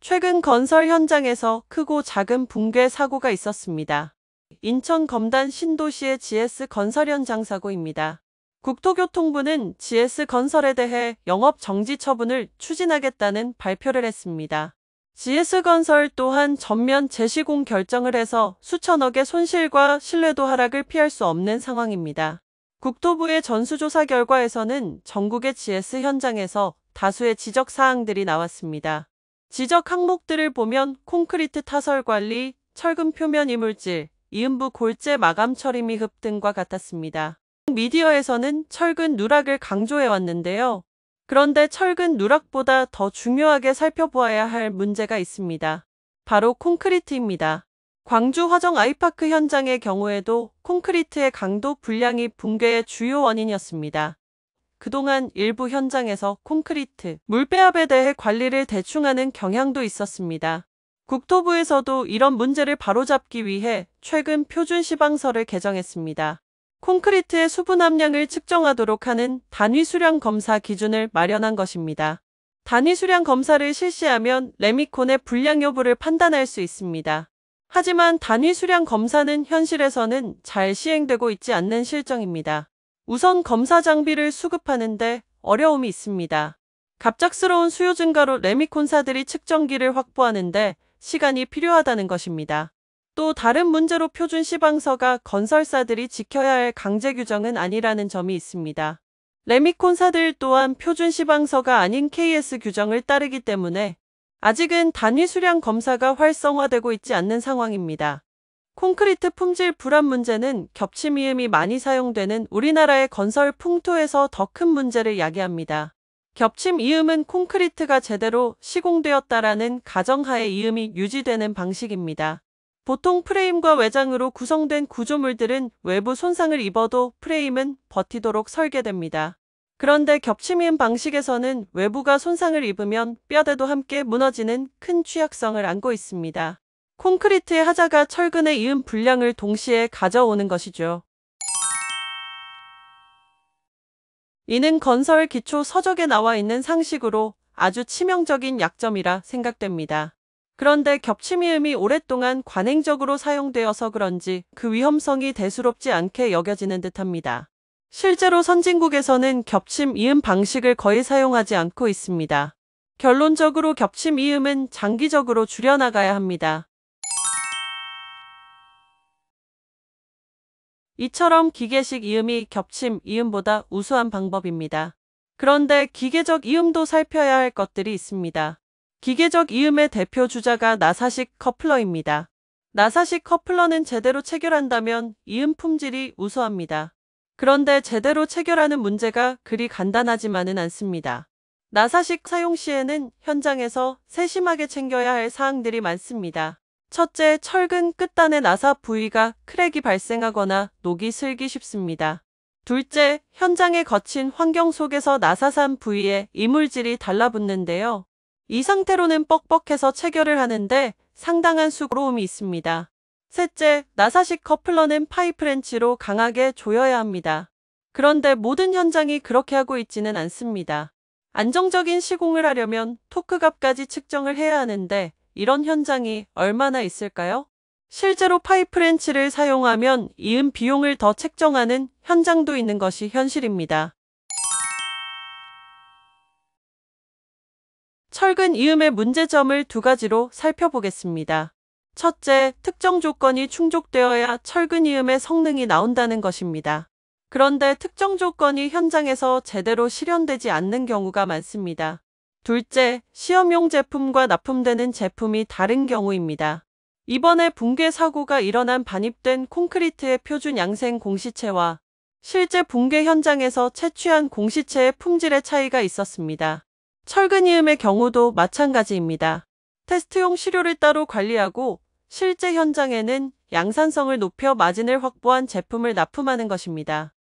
최근 건설 현장에서 크고 작은 붕괴 사고가 있었습니다. 인천 검단 신도시의 GS 건설 현장 사고입니다. 국토교통부는 GS 건설에 대해 영업 정지 처분을 추진하겠다는 발표를 했습니다. GS 건설 또한 전면 재시공 결정을 해서 수천억의 손실과 신뢰도 하락을 피할 수 없는 상황입니다. 국토부의 전수조사 결과에서는 전국의 GS 현장에서 다수의 지적 사항들이 나왔습니다. 지적 항목들을 보면 콘크리트 타설 관리, 철근 표면 이물질, 이음부 골재 마감 처리 미흡 등과 같았습니다. 미디어에서는 철근 누락을 강조해왔는데요. 그런데 철근 누락보다 더 중요하게 살펴보아야 할 문제가 있습니다. 바로 콘크리트입니다. 광주 화정 아이파크 현장의 경우에도 콘크리트의 강도 불량이 붕괴의 주요 원인이었습니다. 그동안 일부 현장에서 콘크리트, 물배합에 대해 관리를 대충하는 경향도 있었습니다. 국토부에서도 이런 문제를 바로잡기 위해 최근 표준 시방서를 개정했습니다. 콘크리트의 수분 함량을 측정하도록 하는 단위 수량 검사 기준을 마련한 것입니다. 단위 수량 검사를 실시하면 레미콘의 불량 여부를 판단할 수 있습니다. 하지만 단위 수량 검사는 현실에서는 잘 시행되고 있지 않는 실정입니다. 우선 검사 장비를 수급하는데 어려움이 있습니다. 갑작스러운 수요 증가로 레미콘사들이 측정기를 확보하는데 시간이 필요하다는 것입니다. 또 다른 문제로 표준 시방서가 건설사들이 지켜야 할 강제 규정은 아니라는 점이 있습니다. 레미콘사들 또한 표준 시방서가 아닌 KS 규정을 따르기 때문에 아직은 단위 수량 검사가 활성화되고 있지 않는 상황입니다. 콘크리트 품질 불안 문제는 겹침 이음이 많이 사용되는 우리나라의 건설 풍토에서 더 큰 문제를 야기합니다. 겹침 이음은 콘크리트가 제대로 시공되었다라는 가정하에 이음이 유지되는 방식입니다. 보통 프레임과 외장으로 구성된 구조물들은 외부 손상을 입어도 프레임은 버티도록 설계됩니다. 그런데 겹침이음 방식에서는 외부가 손상을 입으면 뼈대도 함께 무너지는 큰 취약성을 안고 있습니다. 콘크리트의 하자가 철근의 이음 불량을 동시에 가져오는 것이죠. 이는 건설 기초 서적에 나와 있는 상식으로 아주 치명적인 약점이라 생각됩니다. 그런데 겹침이음이 오랫동안 관행적으로 사용되어서 그런지 그 위험성이 대수롭지 않게 여겨지는 듯합니다. 실제로 선진국에서는 겹침 이음 방식을 거의 사용하지 않고 있습니다. 결론적으로 겹침 이음은 장기적으로 줄여나가야 합니다. 이처럼 기계식 이음이 겹침 이음보다 우수한 방법입니다. 그런데 기계적 이음도 살펴야 할 것들이 있습니다. 기계적 이음의 대표 주자가 나사식 커플러입니다. 나사식 커플러는 제대로 체결한다면 이음 품질이 우수합니다. 그런데 제대로 체결하는 문제가 그리 간단하지만은 않습니다. 나사식 사용 시에는 현장에서 세심하게 챙겨야 할 사항들이 많습니다. 첫째, 철근 끝단의 나사 부위가 크랙이 발생하거나 녹이 슬기 쉽습니다. 둘째, 현장의 거친 환경 속에서 나사산 부위에 이물질이 달라붙는데요. 이 상태로는 뻑뻑해서 체결을 하는데 상당한 수고로움이 있습니다. 셋째, 나사식 커플러는 파이프 렌치로 강하게 조여야 합니다. 그런데 모든 현장이 그렇게 하고 있지는 않습니다. 안정적인 시공을 하려면 토크값까지 측정을 해야 하는데 이런 현장이 얼마나 있을까요? 실제로 파이프 렌치를 사용하면 이음 비용을 더 책정하는 현장도 있는 것이 현실입니다. 철근 이음의 문제점을 두 가지로 살펴보겠습니다. 첫째, 특정 조건이 충족되어야 철근 이음의 성능이 나온다는 것입니다. 그런데 특정 조건이 현장에서 제대로 실현되지 않는 경우가 많습니다. 둘째, 시험용 제품과 납품되는 제품이 다른 경우입니다. 이번에 붕괴 사고가 일어난 반입된 콘크리트의 표준 양생 공시체와 실제 붕괴 현장에서 채취한 공시체의 품질의 차이가 있었습니다. 철근 이음의 경우도 마찬가지입니다. 테스트용 시료를 따로 관리하고 실제 현장에는 양산성을 높여 마진을 확보한 제품을 납품하는 것입니다.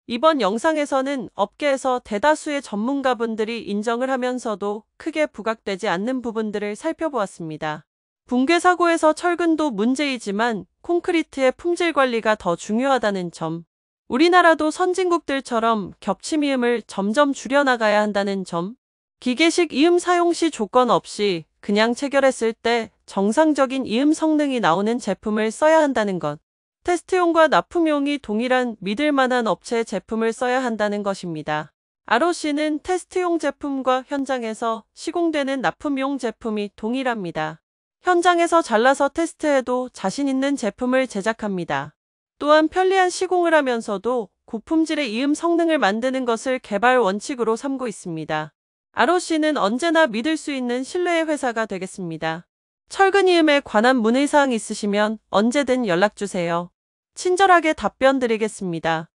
이번 영상에서는 업계에서 대다수의 전문가분들이 인정을 하면서도 크게 부각되지 않는 부분들을 살펴보았습니다. 붕괴 사고에서 철근도 문제이지만 콘크리트의 품질 관리가 더 중요하다는 점, 우리나라도 선진국들처럼 겹침 이음을 점점 줄여나가야 한다는 점. 기계식 이음 사용 시 조건 없이 그냥 체결했을 때 정상적인 이음 성능이 나오는 제품을 써야 한다는 것. 테스트용과 납품용이 동일한 믿을 만한 업체의 제품을 써야 한다는 것입니다. ROC는 테스트용 제품과 현장에서 시공되는 납품용 제품이 동일합니다. 현장에서 잘라서 테스트해도 자신 있는 제품을 제작합니다. 또한 편리한 시공을 하면서도 고품질의 이음 성능을 만드는 것을 개발 원칙으로 삼고 있습니다. ROC는 언제나 믿을 수 있는 신뢰의 회사가 되겠습니다. 철근 이음에 관한 문의사항 있으시면 언제든 연락주세요. 친절하게 답변 드리겠습니다.